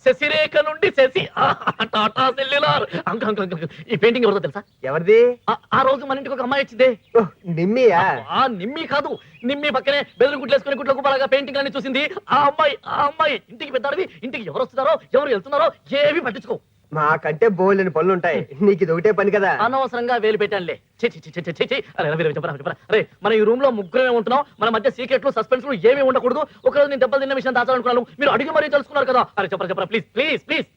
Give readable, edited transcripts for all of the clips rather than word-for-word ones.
శశిరేఖ నుండి శశి టాటా సెల్యులార్. ఈ పెయింటింగ్ ఎవరిదో తెలుసా? ఎవరిది? ఆ రోజు మన ఇంటికి ఒక అమ్మాయి వచ్చిందే. నిమ్మియా? నిమ్మి కాదు, నిమ్మి పక్కనే బెదురు గుడ్లేసుకుని గుడ్లకు బాగా పెయింటింగ్ అని చూసింది ఆ అమ్మాయి. ఇంటికి పెద్దాడివి, ఇంటికి ఎవరు వస్తున్నారో ఎవరు వెళ్తున్నారో ఏవి పట్టించుకో. మాకంటే బోల్డని పనులు ఉంటాయి, నీకు ఇది ఒకటే పని కదా. అనవసరంగా వేలు పెట్టానులే. అరే మన ఈ రూమ్ లో ముగ్గురమే ఉంటున్నాం, మన మధ్య సీక్రెట్లు సస్పెన్స్లు ఏమీ ఉండకూడదు. ఒకరోజు నేను దెబ్బలు తిన్న విషయం దాచాలనుకున్నాను, మీరు అడిగి మరీ తెలుసుకున్నారు కదా. అరే చెప్పరా ప్లీజ్ ప్లీజ్ ప్లీజ్.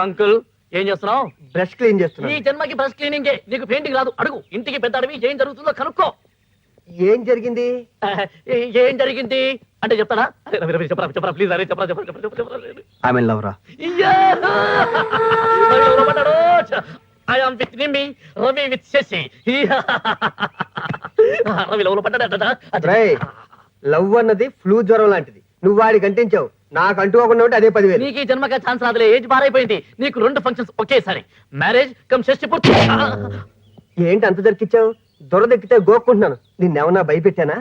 అంకుల్ ఏం చేస్తున్నావు? బ్రష్ క్లీన్ చేస్తున్నా. ఈ జన్మకి బ్రష్ క్లీనింగే, నీకు పెయింటింగ్ రాదు. అడుగు, ఇంటికి పెద్ద అడివి, ఏం జరుగుతుందో కనుక్కో. ఏం జరిగింది? ఏం జరిగింది అంటే చెప్తాడా? చెప్పరా ప్లీజ్. అరే చెప్పరా. ఐ మీన్ లవ్ రా. I am with Nimi, Ravi with Shashi. Ravi లవ్లో పడ్డాడట. లవ్ అన్నది ఫ్లూ జ్వరం లాంటిది, నువ్వు వాడికి అంటించావు, నాకు అంటుకోకుండా ఉంటే అదే 10,000. నీకు ఈ జన్మగా ఛాన్స్ రాదులే, ఏజ్ బారైపోయింది. నీకు 2 ఫంక్షన్స్ ఒకేసారి, మ్యారేజ్ కమ్ షష్టి పూర్తి. ఏంటి అంత దొరికిచ్చావు? దొరదెక్కితే గోక్కుంటున్నాను. నిన్నేమన్నా భయపెట్టానా?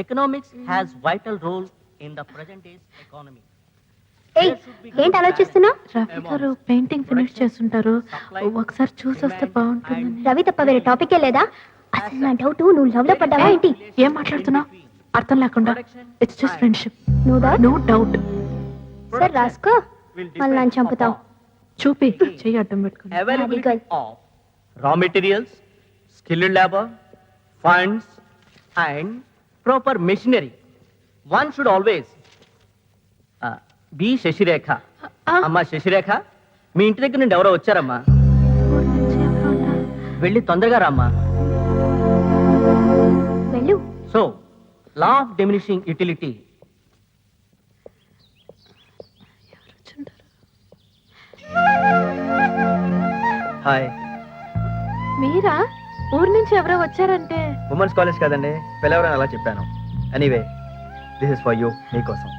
Economics has vital role in the present days economy. ఏంటి ఆలోచిస్తున్నావు? రవి గారు పెయింటింగ్ ఫినిష్ చేస్తుంటారు, ఒకసారి చూసి వస్తే బాగుంటుంది. రవి తప్ప వేరే టాపికే లేదా? అసలు నా డౌట్, నువ్వు లవ్ లో పడ్డావా ఏంటి? ఏం మాట్లాడుతున్నావు అర్థం లేకుండా? It's just friendship, no doubt. Sir రాసుకో, మళ్ళీ నన్ను చంపుతావు. చూపి చెయ్యి అడ్డం పెట్టుకుని. Availability of raw materials, skilled labor, funds and proper machinery. One should always be Sasirekha. అమ్మా శశిరేఖ, మీ ఇంటి దగ్గర నుండి ఎవరో వచ్చారమ్మా, వెళ్ళి తొందరగా రామ్మా. వెళ్ళు. So law of diminishing utility. Hi. మీరా? ఊరు నుంచి ఎవరో వచ్చారంటే? ఉమెన్స్ కాలేజ్ కదండి, పిలవరని అలా చెప్పాను. Anyway, this is for you, నీకోసం.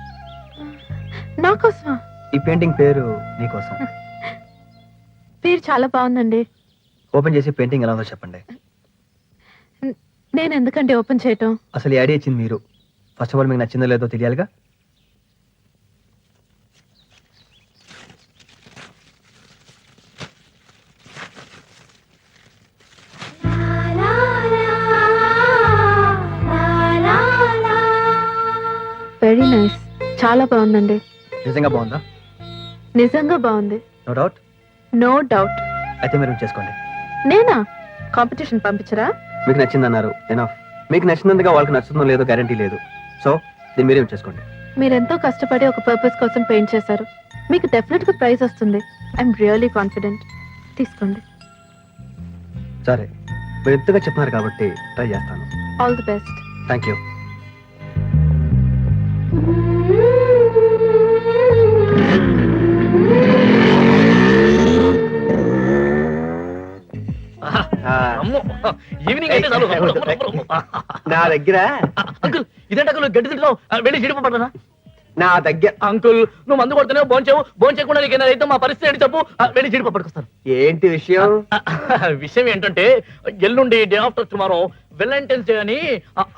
నాకోసమా? ఈ పెయింటింగ్ పేరు నీకోసం. పేరు చాలా బాగుందండి. ఓపెన్ చేసి పెయింటింగ్ ఎలా ఉందో చెప్పండి. నేను ఎందుకంటే ఓపెన్ చేయటం? అసలు ఈ ఐడియా ఇచ్చింది మీరు. ఫస్ట్ ఆఫ్ ఆల్ మీకు నచ్చిందో లేదో తెలియాలిగా. వెరీ నైస్, చాలా బాగుందండి. నిజంగా బాగుందా? నిజంగా బాగుంది. No doubt. No doubt. అయితే మీరు చేసుకోండి. నేనా? కాంపిటీషన్ పంపించరా? మీకు నచ్చిందన్నారు, ఎనఫ్. మీకు నచ్చినందుగా వాళ్ళకి నచ్చుతుందో లేదో గ్యారంటీ లేదు. సో దీన్ని మీరే చేసుకోండి. మీరెంతో కష్టపడి ఒక పర్పస్ కోసం పెయింట్ చేశారు, మీకు డెఫినెట్ గా ప్రైజ్ వస్తుంది. I'm really confident. తీసుకోండి. సరే, మీరు ఎంతగా చెప్తున్నారు కాబట్టి ట్రై చేస్తాను. All the best. Thank you. Evening అయితే చాలు. నా దగ్గర అంకుల్, ఇదేంటి అంకుల్ గడ్డి తింటున్నావు? వెళ్ళి జీడిపడ్డా. నా దగ్గర అంకుల్, నువ్వు మందు కొడుతున్నావు, భోంచేయకుండా నీకు అయితే మా పరిస్థితి ఏంటి చెప్పు. వెళ్ళి జీడిపప్పు పట్టుకొస్తాను. ఏంటి విషయం? విషయం ఏంటంటే, ఎల్లుండి day after tomorrow Valentine's day అని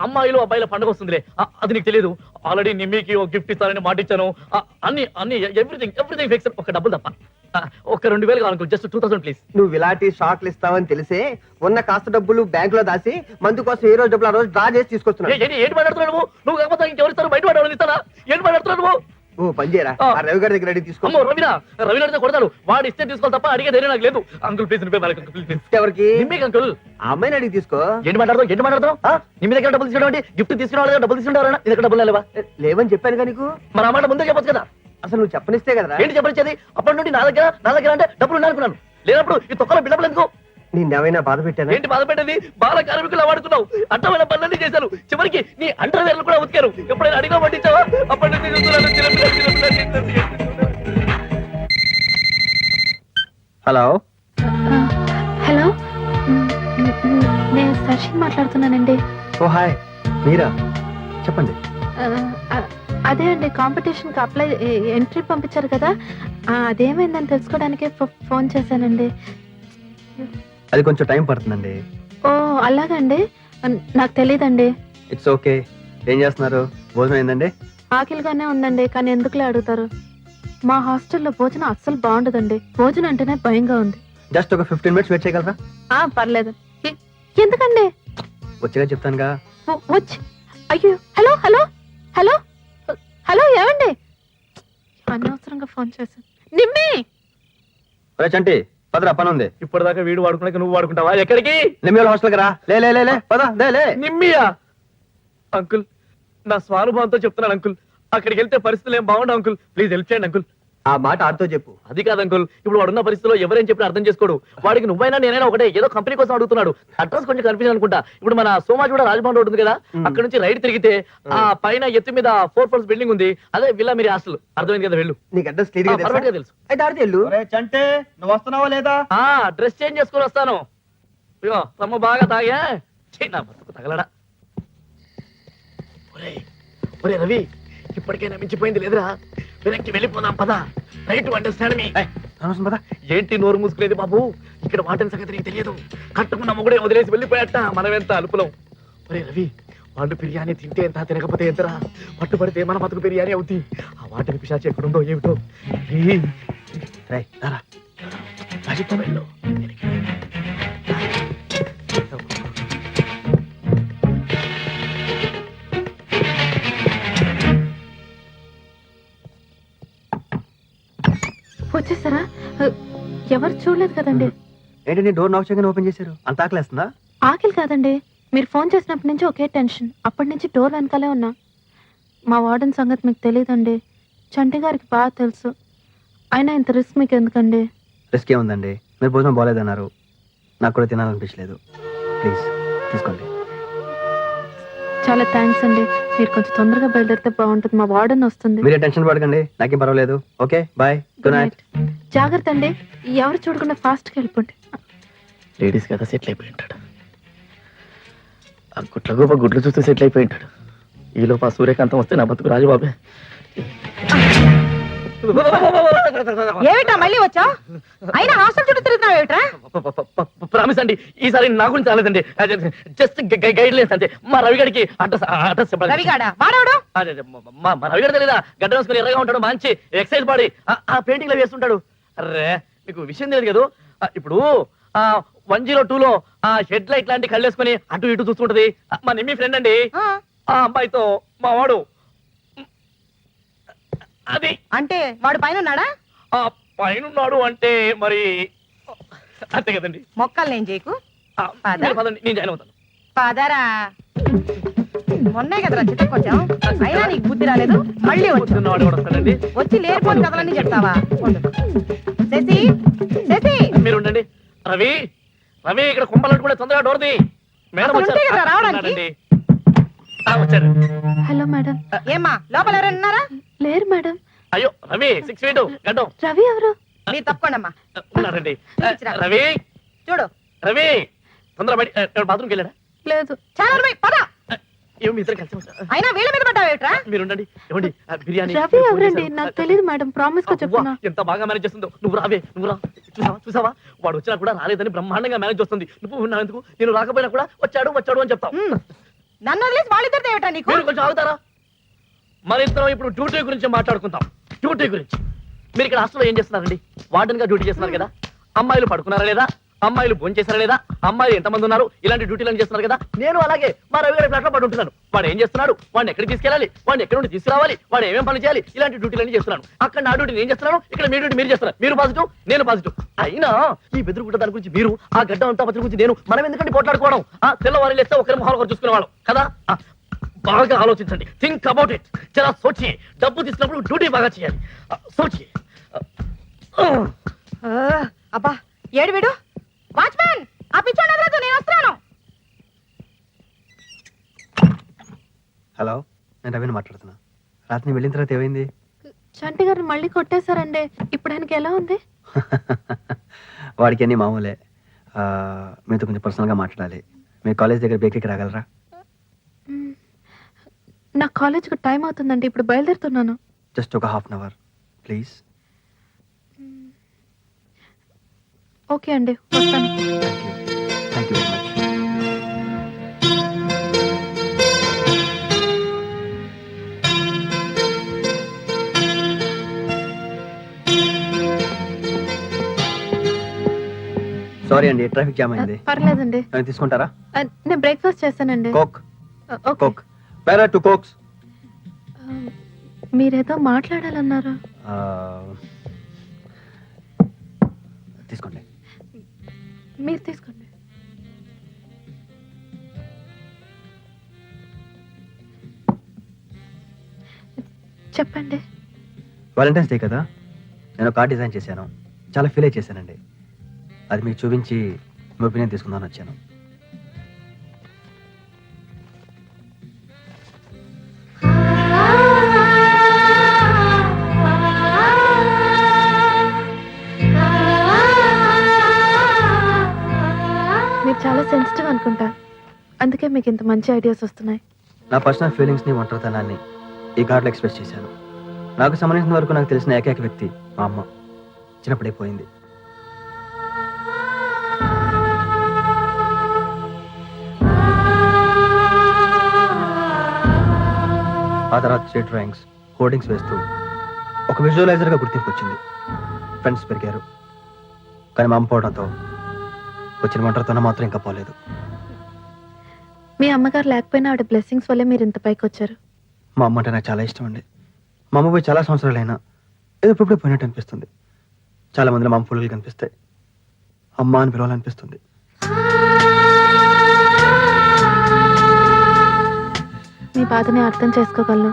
అమ్మాయిలు అబ్బాయిల పండుగ వస్తుందిలే. అది నీకు తెలియదు. ఆల్రెడీ నిమ్మికి ఒక గిఫ్ట్ ఇస్తారని మాట ఇచ్చాను. అన్ని ఎవ్రీథింగ్ ఫిక్స్. ఒక డబ్బులు తప్ప ఒక 2,000 కావాలి, జస్ట్ 2,000 ప్లీజ్. నువ్వు ఇలాంటి షాక్లు ఇస్తావని తెలిసే ఉన్న కాస్త డబ్బులు బ్యాంక్ లో దాచి మందు కోసం ఏ రోజు డబ్బులు ఆ రోజు డ్రా చేసి తీసుకొస్తున్నావు. ఏంటి మాట్లాడుతున్నావు నువ్వు? కాకపోతే ఇంకెవరిస్తారు? బయట వాడు ఇస్తారా? ఏంటి మాట్లాడుతున్నావు నువ్వు? ఓ పని చేయరా, ఆ రవి గారి దగ్గర అడిగి తీసుకో. రవి అడిగితే కొడతాడు. వాడు ఇస్తే తీసుకోవాలి తప్ప అడిగే ధైర్యం నాకు లేదు. Uncle please. ఎవరికి? నిమ్మికి అంకుల్. ఆ అమ్మాయిని అడిగి తీసుకో. ఏంటి మాట్లాడతావు? నిమ్మి దగ్గర డబ్బులు తీసుకోవడం, గిఫ్ట్ తీసుకురావాలి, డబ్బులు తీసుకుంటారా? నీ దగ్గర డబ్బులు లేవా? లేవని చెప్పాను కదా నీకు. మరి ఆ మాట ముందే చెప్పొచ్చు కదా. అసలు నువ్వు చెప్పనిస్తే కదరా. ఏంటి చెప్పనిచ్చేది? అప్పటి నుండి నా దగ్గర అంటే డబ్బులు ఉన్నానుకున్నాను. లేనప్పుడు ఈ తొక్కలో బిడ్డలు ఎందుకు? నిన్నేమైనా బాధ పెట్టాను? ఏంటి బాధ పెట్టేది? బాల కార్మికులు వాడుకున్నావు, అడ్డమైన పనులన్నీ చేశారు, చివరికి నీ అండర్వేర్లు కూడా ఉతికారు. ఎప్పుడైనా అడిగా పట్టించావా? అప్పటి నుంచి హలో. హలో, నేను శశి మాట్లాడుతున్నానండి. ఓ హాయ్, మీరా? చెప్పండి. అదే అండి, కాంపిటీషన్ కి అప్లై ఎంట్రీ పంపించారు కదా, అదేమైందని తెలుసుకోవడానికి ఫోన్ చేశానండి. అది కొంచెం టైం పడుతుందండి. ఓ అలాగండి, నాకు తెలీదండి. It's okay. ఏం చేస్తున్నారు? భోజనం అయిందండి? ఆకలిగానే ఉందండి, కానీ ఎందుకులే అడుగుతారు? మా హాస్టల్లో భోజనం అస్సలు బాగుండదండి. భోజనం అంటేనే భయంగా ఉంది. జస్ట్ ఒక 15 minutes వెయిట్ చేయగలరా? పర్లేదు. ఎందుకండి? వచ్చేగా చెప్తానుగా. వచ్చి అయ్యో, హలో హలో హలో హలో, ఏమండి? అనవసరంగా ఫోన్ చేశాను. నిమ్మి ఒరే చంటి, పదరా, పని ఉంది. ఇప్పటిదాకా వీడు వాడుకున్నాక నువ్వు వాడుకుంటావా? ఎక్కడికి? నిమ్మల హాస్టల్కి రా. లే లే లే లే, పద, లే లే. నిమ్మియా? అంకుల్, నా స్వానుభవంతో చెప్తున్నాను అంకుల్, అక్కడికి వెళ్తే పరిస్థితులు ఏం బాగుండవు అంకుల్. ప్లీజ్ హెల్ప్ చేయండి అంకుల్. ఆ మాట ఆడుతో చెప్పు. అది కాదు అంకుల్, ఇప్పుడు వాడున్న పరిస్థితిలో ఎవరేం చెప్పినా అర్థం చేసుకోడు. వాడికి నువ్వైనా నేనైనా ఒకటే, ఏదో కంపెనీ కోసం అడుగుతున్నాడు. అడ్రస్ కొంచెం కన్ఫ్యూజన్ అనుకుంటా. ఇప్పుడు మన సోమాజ్ కూడా రాజభవన్ రోడ్ ఉంది కదా, అక్కడ నుంచి రైట్ తిరిగితే ఆ పైన ఎత్తు మీద 4 floors బిల్డింగ్ ఉంది, అదే విల్లా మీరు హాస్టల్. అర్థమైంది కదా, వెళ్ళు. నీకు అడ్రస్ క్లియర్ పర్ఫెక్ట్ గా తెలుసు. అయితే ఆడితే వెళ్ళు. చంటే నువ్వు వస్తున్నావా లేదా? డ్రెస్ చేంజ్ చేసుకొని వస్తాను. ఇగో రమ్మ బాగా తాగా నా బతుకు తగలడా. ఒరే రవి, ఇప్పటికైనా మించిపోయింది లేదురా, వెనక్కి వెళ్ళిపోదాం పద. రైట్ టు అండర్స్టాండ్ మీ. ఏంటి నోరు మూసుకునేది బాబు? ఇక్కడ వాటిని సంగతి నీకు తెలియదు. కట్టుకున్న మొగుడే వదిలేసి వెళ్ళిపోయాట, మనమెంత అలుపులం. ఒరే రవి, వాళ్ళు బిర్యానీ తింటే ఎంత, తినకపోతే ఎంతరా? పట్టుబడితే మన బతుకు బిర్యానీ అవుతుంది. ఆ వాటిని పిశాచి ఎక్కడుందో ఏమిటో. వెళ్ళు. వచ్చేసారా? ఎవరు చూడలేదు కదండి. ఏంటండి డోర్ నాక్ చేయగానే ఓపెన్ చేశారు? అంత ఆకలేస్తుందా? ఆకలి కాదండి, మీరు ఫోన్ చేసినప్పటి నుంచి ఒకే టెన్షన్. అప్పటి నుంచి డోర్ వెనకాలే ఉన్నా. మా వార్డెన్ సంగతి మీకు తెలియదండి, చంటి గారికి బాగా తెలుసు. అయినా ఇంత రిస్క్ మీకు ఎందుకండి? రిస్క్ ఏముందండి, మీరు భోజనం బాగాలేదన్నారు, నాకు కూడా తినాలనిపించలేదు. ప్లీజ్ తీసుకోండి. చాలా థ్యాంక్స్ అండి. మీరు కొంచెం తొందరగా బయలుదేరితే బాగుంటుంది, మా వార్డెన్ వస్తుంది. మీరే టెన్షన్ పడకండి, నాకేం పర్వాలేదు. Okay bye, good night. జాగ్రత్త అండి, ఎవరు చూడకుండా ఫాస్ట్గా వెళ్ళిపోండి. లేడీస్ కదా సెటిల్ అయిపోయి ఉంటాడు. ఆ గుట్ల గోప గుడ్లు చూస్తే సెటిల్ అయిపోయి ఉంటాడు. ఈలోపు ఆ సూర్యకాంతం వస్తే నా బతుకు రాజుబాబే. ఏమిటా మళ్ళీ వచ్చా? అయినా హాస్టల్ చుట్టూ తిరుగుతున్నావు ఏమిట్రా? ప్రామిస్ అండి, ఈసారి నా గురించి రాలేదండి, జస్ట్ గైడ్ లైన్స్ అంతే. మా రవిగడికి అడ్రస్ చెప్పాలి. రవిగాడా? వాడవడు? మా రవిగడ తెలీదా? గడ్డ వేసుకుని ఎర్రగా ఉంటాడు, మంచి ఎక్సైజ్ బాడీ, ఆ పెయింటింగ్ లో వేస్తుంటాడు. అర్రే మీకు విషయం తెలియదు కదా, ఇప్పుడు 102లో ఆ హెడ్ లైట్ లాంటి కళ్ళేసుకుని అటు ఇటు చూస్తుంటది. మా నిమ్మి ఫ్రెండ్ అండి. ఆ అమ్మాయితో మా వాడు అది. అంటే వాడు పైన ఉన్నాడా? ఆ పైనున్నాడు అంటే మరి అంతే కదండి. మొక్కలు నేను చేయకు. మీరు పదండి, నేను జాయిన్ అవుతాను. పదరా. మొన్నే కదరా చిత్తకొచ్చాం, అయినా నీకు బుద్ధి రాలేదు. మళ్ళీ వాడు కూడా వస్తాడండి. వచ్చి లేనిపోని కథలన్నీ చెప్తావా? శశి, శశి, మీరు ఉండండి. రవి, రవి ఇక్కడ కుంపలంటు కూడా తొందరగా డోర్ది. మేడం అసలు ఉంటే కదా రావడానికి? వచ్చారండి. వచ్చారు. Hello madam. ఏమ్మా లోపల ఎవరైనా ఉన్నారా? లేరు మేడం. అయ్యో రవి 6 feet గడ్డం. రవి ఎవరు? మీరు తప్పకోండమ్మా. ఉన్నారండి. రవి, చూడు. రవి తొందర బయట బాత్రూమ్కి వెళ్ళాడా? లేదు. చాలా పద. ఏమో మీ ఇద్దరు కలిసి ఉంటారు. అయినా వీళ్ళ మీద పడ్డావేట్రా? మీరు ఉండండి. ఏమండి బిర్యానీ రవి ఎవరండి? నాకు తెలియదు మేడం, ప్రామిస్ గా చెప్తున్నా. ఎంత బాగా మేనేజ్ చేస్తుందో. నువ్వు రావే, నువ్వు రా. చూసావా వాడు వచ్చినా కూడా రాలేదని బ్రహ్మాండంగా మేనేజ్ చేస్తుంది. నువ్వు ఉన్నావెందుకు? నేను రాకపోయినా కూడా వచ్చాడు అని చెప్తావు. నన్ను వదిలేసి వాళ్ళిద్దరితో ఏమిటా నీకు? మీరు కొంచెం ఆగుతారా? మన ఇద్దరం ఇప్పుడు డ్యూటీ గురించి మాట్లాడుకుందాం. డ్యూటీ గురించి. మీరు ఇక్కడ హాస్టల్లో ఏం చేస్తున్నారండి? వార్డెన్ గా డ్యూటీ చేస్తున్నారు కదా. అమ్మాయిలు పడుకున్నారా లేదా? అమ్మాయిలు భోజనం చేశారా లేదా? అమ్మాయిలు ఎంతమంది ఉన్నారు? ఇలాంటి డ్యూటీలను చేస్తున్నారు కదా. నేను అలాగే మా రవి గారి ఫ్లాట్ లో పడి ఉంటున్నాను. వాడు ఏం చేస్తున్నాడు? వాడిని ఎక్కడికి తీసుకెళ్ళాలి? వాడిని ఎక్కడి నుండి తీసుకురావాలి? వాడు ఏమేం పని చేయాలి? ఇలాంటి డ్యూటీలన్నీ చేస్తున్నాను. అక్కడ నా డ్యూటీ నేను చేస్తున్నాను, ఇక్కడ మీ డ్యూటీ మీరు చేస్తున్నారు. మీరు పాజిటివ్, నేను పాజిటివ్. అయినా ఈ బెదురుగుడ్డ దాని గురించి మీరు, ఆ గడ్డ అంతా పత్రి గురించి నేను, మనం ఎందుకంటే పోట్లాడుకోవడం? తెల్లవారు లేస్తే ఒకరి మొహాలు ఒకరు చూసుకునేవాళ్ళం కదా. బాగా ఆలోచించండి. Think about it. చాలా సోచి. డబ్బు తీసుకున్నప్పుడు డ్యూటీ బాగా చేయాలి. సోచి. అబ్బా ఏడు వీడు. వాచ్మ్యాన్, ఆ పిచ్చోడు ఎదురొద్దు, నేను వస్తున్నాను. హలో, నేను రవిని మాట్లాడుతున్నా. రాత్రి వెళ్ళిన తర్వాత ఏమైంది? చంటి గారిని మళ్ళీ కొట్టేశారండి. ఇప్పుడు ఆయనకి ఎలా ఉంది? వాడికి అన్ని మామూలే. మీతో కొంచెం పర్సనల్గా మాట్లాడాలి. మీ కాలేజ్ దగ్గర బేకరీకి రాగలరా? నా కాలేజ్కి టైం అవుతుందండి, ఇప్పుడు బయలుదేరుతున్నాను. జస్ట్ ఒక ½ hour ప్లీజ్. ఓకే అండి, వస్తాను. Thank you very much. Sorry అండి, ట్రాఫిక్ జామ్ అయింది. పర్లేదండి. తీసుకుంటారా? నేను బ్రేక్ఫాస్ట్ చేస్తానండి. కోక్. ఓకే. కోక్. పేరా 2 కోక్స్. మీరేదో మాట్లాడాలన్నారు. తీసుకోండి. మీరు తీసుకోండి. చెప్పండి. వాలంటైన్స్ డే కదా, నేను కార్డ్ డిజైన్ చేశాను. చాలా ఫీల్ అయి చేశానండి. అది మీకు చూపించి మీ ఒపీనియన్ తీసుకుందామని వచ్చాను. మీరు చాలా సెన్సిటివ్ అనుకుంటా, అందుకే మీకు ఇంత మంచి ఐడియాస్ వస్తున్నాయి. నా పర్సనల్ ఫీలింగ్స్ని, ఒంటరితనాన్ని ఈ కార్డులో ఎక్స్ప్రెస్ చేశాను. నాకు సంబంధించిన వరకు నాకు తెలిసిన ఏకైక వ్యక్తి మా అమ్మ. చిన్నప్పుడే పోయింది. ఆ తర్వాత స్ట్రీట్ డ్రాయింగ్స్, హోర్డింగ్స్ వేస్తూ ఒక విజువలైజర్గా గుర్తింపు వచ్చింది. ఫ్రెండ్స్ పెరిగారు. కానీ మా అమ్మ పోవడంతో వచ్చిన ఒంటరితనం మాత్రం ఇంకా పోలేదు. మీ అమ్మగారు లేకపోయినా ఆవిడ బ్లెస్సింగ్స్ వల్లే మీరు ఇంత పైకి వచ్చారు. మా అమ్మ అంటే నాకు చాలా ఇష్టం అండి. మా అమ్మ పోయి చాలా సంవత్సరాలైనా ఏదో ఇప్పుడే పోయినట్టు అనిపిస్తుంది. చాలా మందిలో మా అమ్మ ఫుల్గా కనిపిస్తాయి. అమ్మ అని పిలవాలనిపిస్తుంది. మీ బాధని అర్థం చేసుకోగలను,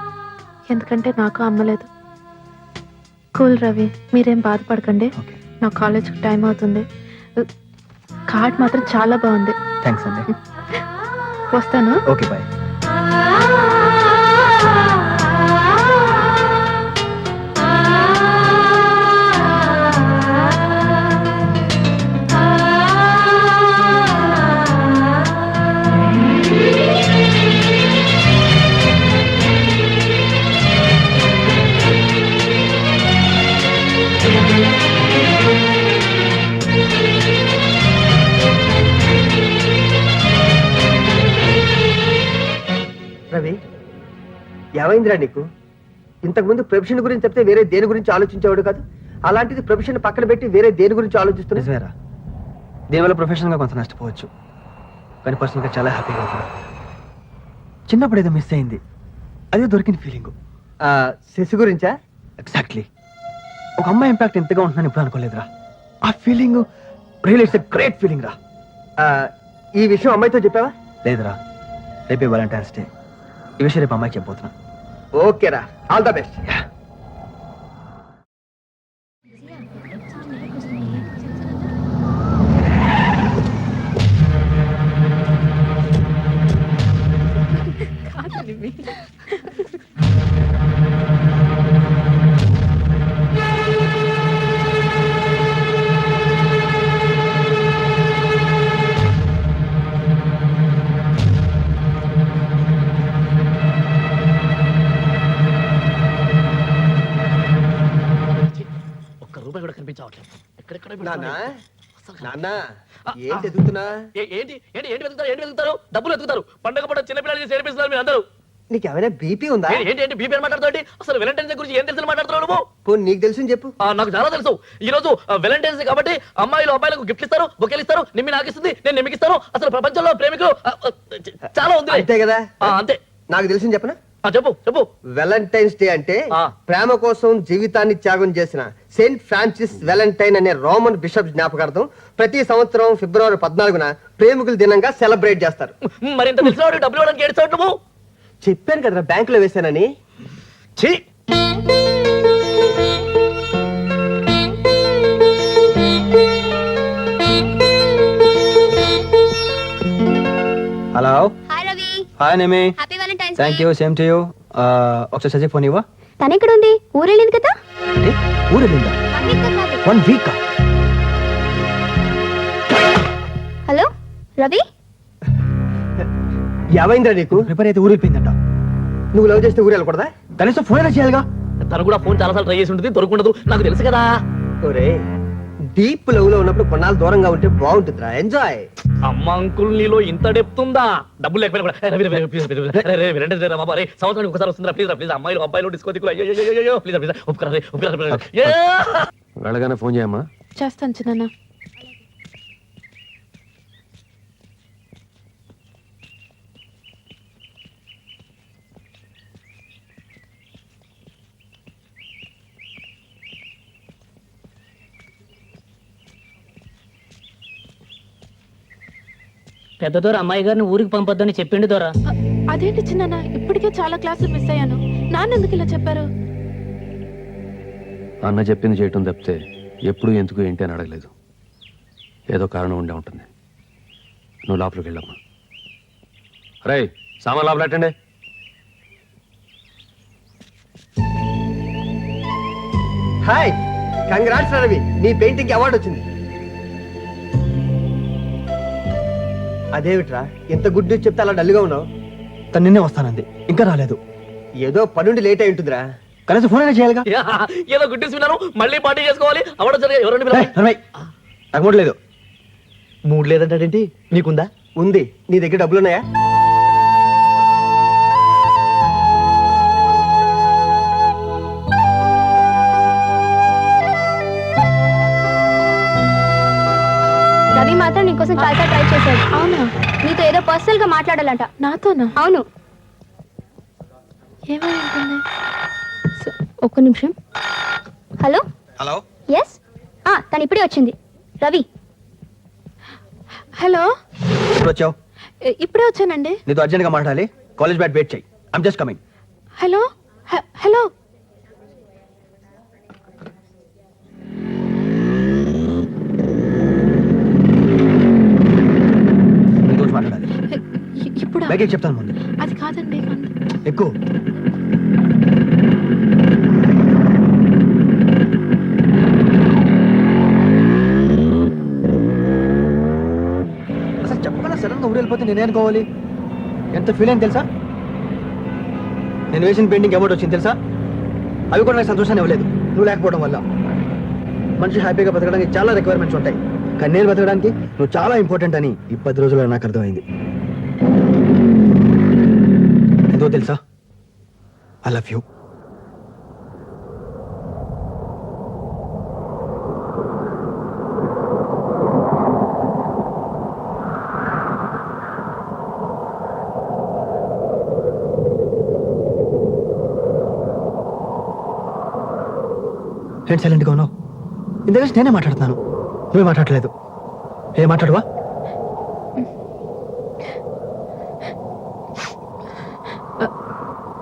ఎందుకంటే నాకు అమ్మలేదు. కూల్ రవి, మీరేం బాధపడకండి. ఓకే, నా కాలేజ్కి టైం అవుతుంది. కార్డ్ మాత్రం చాలా బాగుంది. థ్యాంక్స్ అండి. వస్తాను. Okay, bye. రవి, ఏమైందిరా నీకు? ఇంతకుముందు ప్రొఫెషన్ గురించి చెప్తే వేరే దేని గురించి ఆలోచించేవాడు కాదు. అలాంటిది ప్రొఫెషన్ పక్కన పెట్టి వేరే దేని గురించి ఆలోచిస్తున్నా. నిజమేరా, దీనివల్ల ప్రొఫెషనల్గా కొంత నష్టపోవచ్చు, కానీ పర్సనల్గా చాలా హ్యాపీగా ఉన్నా. చిన్నప్పుడు ఏదో మిస్ అయింది, అదే దొరికిన ఫీలింగ్. శశి గురించా? ఎగ్జాక్ట్లీ. ఒక అమ్మాయి ఇంపాక్ట్ ఎంతగా ఉంటుందని ఇప్పుడు అనుకోలేదురా. ఆ feeling real, it's a great feeling రా. ఈ విషయం అమ్మాయితో చెప్పావా? లేదురా, రేపే వాలంటైన్స్ డే. ఈ విషయం రేపు అమ్మాయికి చెప్పబోతున్నా. ఓకేరా, ఆల్ ద బెస్ట్. రూపాయి కూడా కనిపించవట్లేదు. ఎక్కడెక్కడ నాన్న, ఏంటి ఎదుగుతున్నా? ఏంటి ఏంటి ఏంటి వెతుకుతారు? ఏంటి వెతుకుతారు? డబ్బులు వెతుకుతారు. పండుగ పూట చిన్నపిల్లలు చేసి ఏడిపిస్తున్నారు మీరు అందరూ. నీకు ఏమైనా బీపీ ఉందా? ఏంటి ఏంటి బీపీ మాట్లాడుతావు? అసలు వాలంటైన్స్ డే గురించి ఏం తెలుసు మాట్లాడుతున్నావు నువ్వు? పోనీ నీకు తెలుసు చెప్పు. నాకు చాలా తెలుసు. ఈ రోజు వాలంటైన్స్ డే కాబట్టి అమ్మాయిలు అబ్బాయిలకు గిఫ్ట్ ఇస్తారు, బొకేలు ఇస్తారు. నిమ్మి నాకు ఇస్తుంది, నేను నిమ్మికి ఇస్తాను. అసలు ప్రపంచంలో ప్రేమికులు చాలా ఉంది. అంతే కదా? అంతే. నాకు తెలిసింది చెప్పనా? చెప్పు చెప్పు. వాలంటైన్స్ డే అంటే ప్రేమ కోసం జీవితాన్ని త్యాగం చేసిన సెయింట్ ఫ్రాన్సిస్ వాలంటైన్ అనే రోమన్ బిషప్ జ్ఞాపకార్థం ప్రతి సంవత్సరం ఫిబ్రవరి 14న ప్రేమికుల దినంగా సెలబ్రేట్ చేస్తారు. మరి ఇంత తెలిసిన డబ్బులు ఇవ్వడానికి ఏడుస్తావు నువ్వు? చెప్పాను కదరా, బ్యాంకులో వేశానని. ఛీ! హలో. హాయ్ రవి. హాయ్ నేమి. Happy Valentine's. Thank you, same to you. ఒకసారి సజెక్ట్ ఫోన్ ఇవ్వ. తను ఎక్కడ ఉంది? ఊరెళ్ళింది కదా? అంటే ఊరు వెళ్ళిందా? 1 week కాదు. 1 week? హలో రవి. ఏమైందిరా నీకు? ప్రిపేర్ అయితే ఊరు వెళ్ళిపోయిందంట. నువ్వు లవ్ చేస్తే ఊరు వెళ్ళకూడదా? కనీసం ఫోన్ అయినా చేయాలిగా. తను కూడా ఫోన్ చాలాసార్లు ట్రై చేసి ఉంటుంది, దొరకఉండదు. నాకు తెలుసు కదా. ఒరే, డీప్ లవ్ లో ఉన్నప్పుడు కొన్నాళ్ళు దూరంగా ఉంటే బాగుంటుందిరా. ఎంజాయ్. అమ్మ అంకుల్, నీలో ఇంత డెప్త్ ఉందా? డబ్బులు లేకపోయినా కూడా సంవత్సరానికి ఒకసారి వస్తుందా? ప్లీజ్ ప్లీజ్, అమ్మాయిలు అబ్బాయిలు డిస్కో దిక్కులు, అయ్యో ప్లీజ్ ప్లీజ్, ఒప్పుకోరా. వెళ్ళగానే ఫోన్ చేయమ్మా. చేస్తాను చిన్న. పెద్ద దొర అమ్మాయి గారిని ఊరికి పంపొద్దని చెప్పిండు దొర. అదేంటి చిన్న, ఇప్పటికే చాలా క్లాసులు మిస్ అయ్యాను. నాన్న ఎందుకు ఇలా చెప్పారు? అన్న చెప్పింది చేయటం తప్పితే ఎప్పుడు ఎందుకు ఏంటి అని అడగలేదు. ఏదో కారణం ఉండే ఉంటుంది. నువ్వు లోపలికి వెళ్ళమ్మా. రై సామాన్ లోపలెట్టండి. హాయ్, కంగ్రాట్స్ రవి, నీ పెయింటింగ్ అవార్డు వచ్చింది. అదేమిట్రా ఇంత గుడ్ న్యూస్ చెప్తే అలా డల్గా ఉన్నావు? తను నిన్నే వస్తానంది, ఇంకా రాలేదు. ఏదో పనుండి లేట్ అయి ఉంటుందిరా. కనీసం ఫోన్ అయినా చేయాలిగా. ఏదో గుడ్డీస్ విన్నాను, మళ్ళీ పార్టీ చేసుకోవాలి. అవడం సరే ఎవరండి మీరు? నాకు మూడు లేదు. మూడు లేదంటాడేంటి? నీకుందా? ఉంది. నీ దగ్గర డబ్బులున్నాయా? రవి మాత్రం నీకోసం చాలా ట్రై చేశాడు. అవునా? నీతో ఏదో పర్సనల్ గా మాట్లాడాలంట. నాతోనా? అవును. ఏమై ఉంటుంది? ఒక్క నిమిషం. Hello hello. ఎస్, తను ఇప్పుడే వచ్చింది. రవి. హలో, ఇప్పుడు వచ్చావు? ఇప్పుడే వచ్చానండి. నీతో అర్జెంట్ గా మాట్లాడాలి. కాలేజ్ బ్యాట్ వెయిట్ చేయి. I'm just coming. Hello hello. నీతో మాట్లాడాలి. ఇప్పుడు బ్యాగ్ చెప్తాను ముందు. అది కాదండి. ఎక్కువ అసలు చెప్పకుండా సడన్ గా ఊరు వెళ్ళిపోతే నేనే అనుకోవాలి. ఎంత ఫీల్ అయింది తెలుసా? నేను వేసిన పెయింటింగ్ అవార్డు వచ్చింది తెలుసా? అవి కూడా నాకు సంతోషాన్ని ఇవ్వలేదు, నువ్వు లేకపోవడం వల్ల. మనిషి హ్యాపీగా బతకడానికి చాలా రిక్వైర్మెంట్స్ ఉంటాయి, కానీ నేను బతకడానికి నువ్వు చాలా ఇంపార్టెంట్ అని ఈ 10 రోజుల్లో నాకు అర్థమైంది. ఎంతో తెలుసా? I love you. ఏంటి సైలెంట్గా ఉన్నావు? ఇంతగా నేనే మాట్లాడుతున్నాను, నువ్వే మాట్లాడలేదు. ఏ మాట్లాడవా?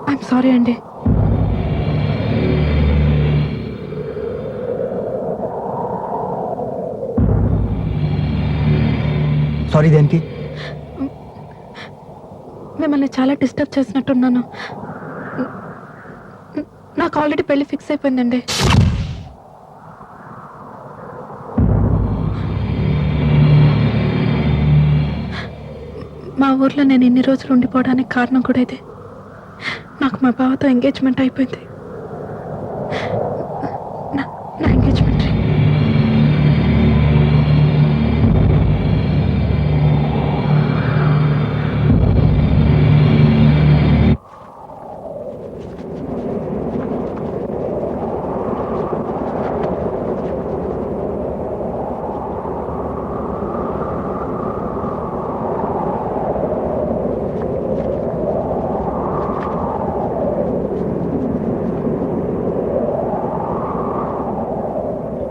ఐఎమ్ సారీ అండి. సారీ దేనికి? మిమ్మల్ని చాలా డిస్టర్బ్ చేసినట్టున్నాను. నాకు ఆల్రెడీ పెళ్లి ఫిక్స్ అయిపోయిందండి. మా ఊర్లో నేను ఇన్ని రోజులు ఉండిపోవడానికి కారణం కూడా ఇదే. నాకు మా బావతో ఎంగేజ్మెంట్ అయిపోయింది. నా ఎంగేజ్మెంట్ రింగ్.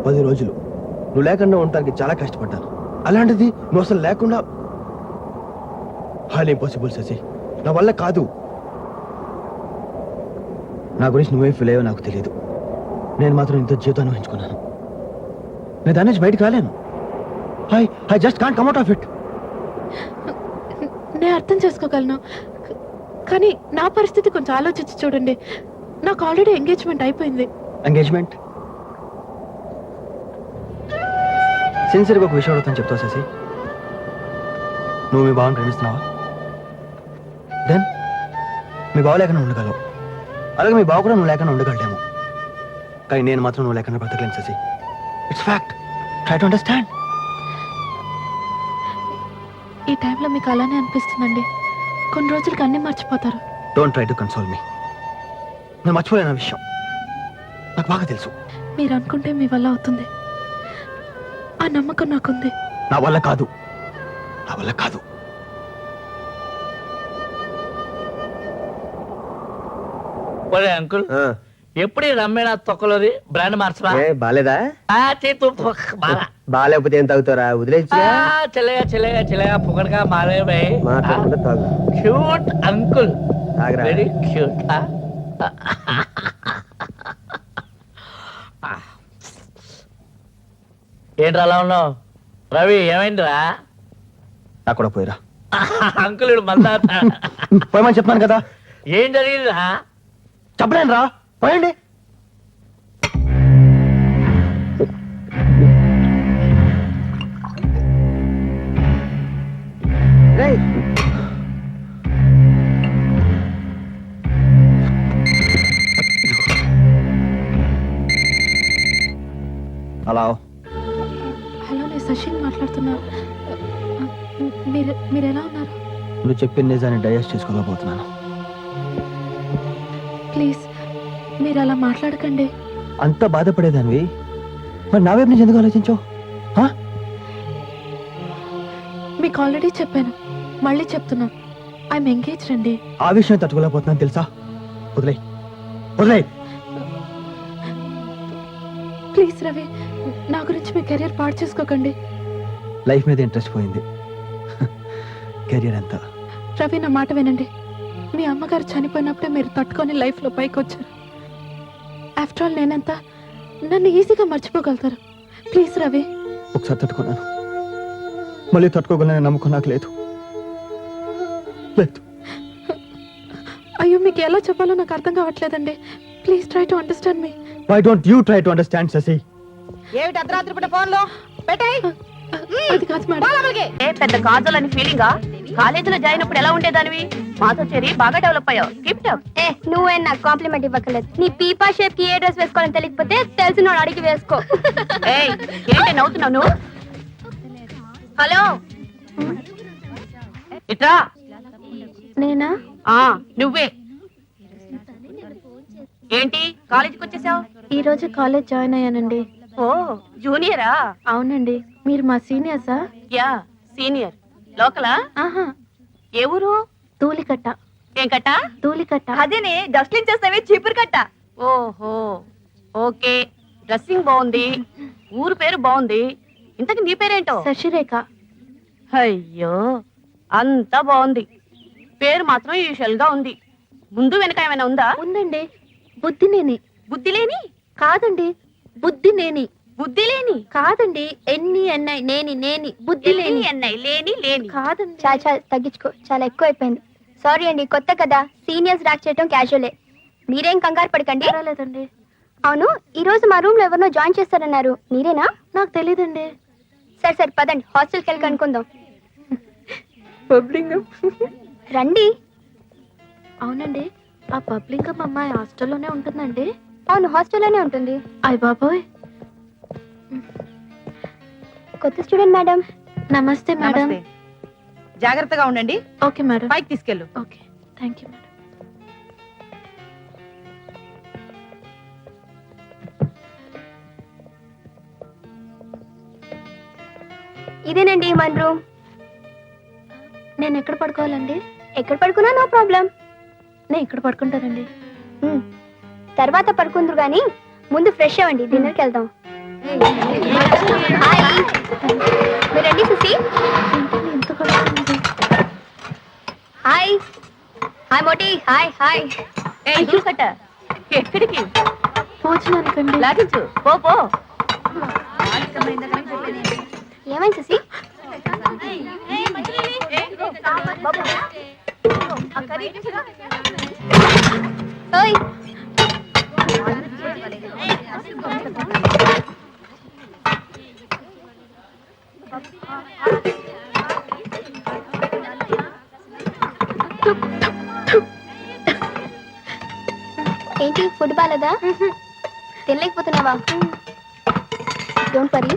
పది రోజులు నువ్వు లేకుండా ఉండటానికి చాలా కష్టపడ్డాను. అలాంటిది నువ్వు అసలు లేకుండా హాల్ ఇంపాసిబుల్ శశి, నా వల్ల కాదు. నా గురించి నువ్వే ఫీల్ అయ్యో నాకు తెలియదు. నేను మాత్రం ఇంత జీవితాన్ని వహించుకున్నాను. నేను దాని నుంచి బయటకు రాలేను. I just can't come out of it. నేను అర్థం చేసుకోగలను, కానీ నా పరిస్థితి కొంచెం ఆలోచించి చూడండి. నాకు ఆల్రెడీ ఎంగేజ్మెంట్ అయిపోయింది. ఎంగేజ్మెంట్? సిన్సియర్గా ఒక విషయం అడుగుతాను, చెప్తావు శశి? నువ్వు మీ బావని ప్రేమిస్తున్నావా? దెన్ మీ బావ లేకుండా ఉండగలవు, అలాగే మీ బావ కూడా నువ్వు లేకుండా ఉండగలడేమో. కానీ నేను మాత్రం నువ్వు లేకుండా బ్రతకలేను Shashi. It's fact. Try to understand. ఈ టైంలో మీకు అలానే అనిపిస్తుందండి. కొన్ని రోజులకి అన్నీ మర్చిపోతారు. Don't try to console me. నేను మర్చిపోలేని విషయం నాకు బాగా తెలుసు. మీరు అనుకుంటే మీ వల్ల అవుతుంది, ఆ నమ్మకం నాకుంది. నా వల్ల కాదు, నా వల్ల కాదు. ఒరే అంకుల్, ఎప్పుడు ఈ రమ్మేణ తొక్కలోది బ్రాండ్ మార్చరా ఏ బాలేదా? చేతు మారా బాలేకపోతే ఏం తాగుతారా? వదిలేచ్చు. చల్లగా పొగడగా మారే భాయ్ మాట్లాడకుండా తాగు. క్యూట్ అంకుల్ తాగరా. వెరీ క్యూట్ ఏంట్రా అలా ఉన్నావు? రవి ఏమైందిరా? అక్కడ పోయిరా. అంకుల్ మళ్ళా పోయమని చెప్పాను కదా. ఏం జరిగిందిరా? చెప్పలేను రా, పోయండి. రేయ్, అలా హలో, నేను శశిని మాట్లాడుతున్నా. మీరు ఎలా ఉన్నారు? నువ్వు చెప్పిన నిజాన్ని డైజెస్ట్ చేసుకోలేకపోతున్నాను. ప్లీజ్ మీరు అలా మాట్లాడకండి. అంత బాధపడేదానివి మరి నా వైపు నుంచి ఎందుకు ఆలోచించావు? మీకు ఆల్రెడీ చెప్పాను, మళ్ళీ చెప్తున్నా. ఐఎమ్ ఎంగేజ్డ్ అండి. ఆ విషయం తట్టుకోలేకపోతున్నాను తెలుసా. వదిలే వదిలే. ప్లీజ్ రవి, నా గురించి మీ కెరియర్ పాడు చేసుకోకండి. లైఫ్ మీద ఇంట్రెస్ట్ పోయింది, కెరియర్ ఎంత. రవి, నా మాట వినండి. మీ అమ్మగారు చనిపోయినప్పుడే మీరు తట్టుకొని లైఫ్లో పైకి వచ్చారు. ఆఫ్టర్ ఆల్ నేనంతా నన్ను ఈజీగా మర్చిపోగలుగుతారు. ప్లీజ్ రవి. ఒకసారి తట్టుకున్నాను, మళ్ళీ తట్టుకోగలనే నమ్మకం నాకు లేదు. లేదు. అయ్యో, మీకు ఎలా చెప్పాలో నాకు అర్థం కావట్లేదండి. Please try to understand me. Why don't you try to understand Shashi? ఏమిటి అర్ధరాత్రి పూట ఫోన్లో పెట్టాయి? అది కాదు మేడం. పెద్ద కాజల్ అని ఫీలింగా? కాలేజీలో జాయిన్ అప్పుడు ఎలా ఉండేదానివి? మాతో చేరి బాగా డెవలప్ అయ్యావు. Keep it up. నువ్వే నాకు కాంప్లిమెంట్ ఇవ్వకలేదు. నీ పీపా షేప్ కి ఏ డ్రెస్ వేసుకోవాలని తెలియకపోతే తెలిసిన అడిగి వేసుకో. ఏయ్, ఏంటి నవ్వుతున్నావు నువ్వు? హలో, ఇట్రా. నేనా? నువ్వే. ఏంటి కాలేజీకి వచ్చేసావు? ఈ రోజు కాలేజ్ జాయిన్ అయ్యానండి. ఓ, జూనియరా? అవునండి. మీరు మా సీనియర్సా? Yeah, senior. లోకలా? ఆహా, ఏ ఊరు? తూలికట్ట. ఏం కట్ట? తూలికట్ట. అదేనే డస్ట్లింగ్ చేస్తావే, చీపురు కట్ట. ఓహో, ఓకే. డ్రెస్సింగ్ బాగుంది, ఊరు పేరు బాగుంది. ఇంతకు నీ పేరేంటో? శశిరేఖ. అయ్యో, అంతా బాగుంది. పేరు మాత్రం యూజువల్ గా ఉంది. ముందు వెనక ఏమైనా ఉందా? ఉందండి. బుద్ధినేని. బుద్ధి లేని? కాదండి, బుద్ధినేని. బుద్ధి లేని కాదండి, ఎన్ని ఎన్నై నేని నేని బుద్ధి లేని. అన్నయ్య లేని లేని కాదండి. చాలా చాలా తగ్గించుకో, చాలా ఎక్కువ అయిపోయింది. సారీ అండి, కొత్త కదా, సీనియర్స్ ర్యాక్ చేయడం క్యాజువలే. మీరేం కంగారు పడకండి. పర్వాలేదండి. అవును, ఈ రోజు మా రూమ్ లో ఎవరినో జాయిన్ చేస్తారన్నారు, మీరేనా? నాకు తెలీదండి. సరే సరే పదండి, హాస్టల్కి వెళ్ళి కనుక్కుందాం. రండి. అవునండి, ఆ పబ్లిక్ అమ్మాయి హాస్టల్లోనే ఉంటుందండి. అవును, హాస్టల్లోనే ఉంటుంది. అయ్ బాబోయ్. కొత్త స్టూడెంట్ మేడం. నమస్తే మేడం. నమస్తే. జాగ్రత్తగా ఉండండి. Okay madam. పైకి తీసుకెళ్ళు. Okay, thank you madam. ఇదేనండి మన రూమ్. నేను ఎక్కడ పడుకోవాలండి? ఎక్కడ పడుకున్నా నో ప్రాబ్లం. నేను ఇక్కడ పడుకుంటానండి. తర్వాత పడుకుందరు గానీ ముందు ఫ్రెష్ అవ్వండి, డిన్నర్కి వెళ్దాం. హాయ్, మీరు రండి సుసి. ఎంత కడుతుంది? Hi hi Moti. Hi hi. ఏయ్, దూరు కట్ట. ఎక్కడికి? భోజనానికండి. లాగించు, పో పో. ఏమైంది సుసి? ఓయ్, ఏంటి ఫుడ్ బాలేదా? తినలేకపోతున్నావా? Don't worry.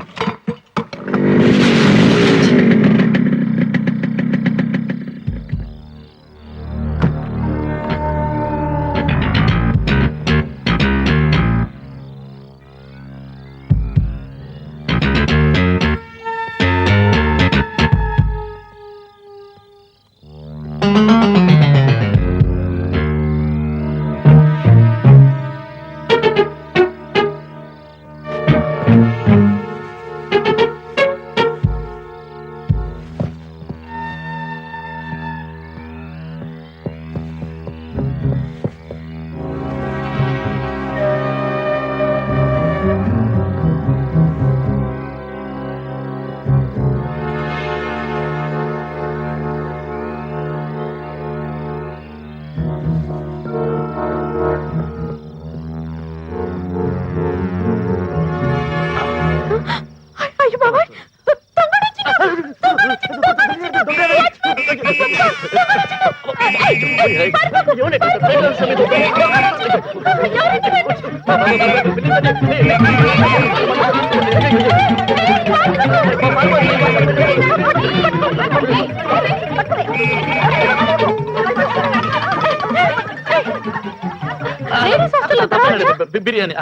బిర్యానీ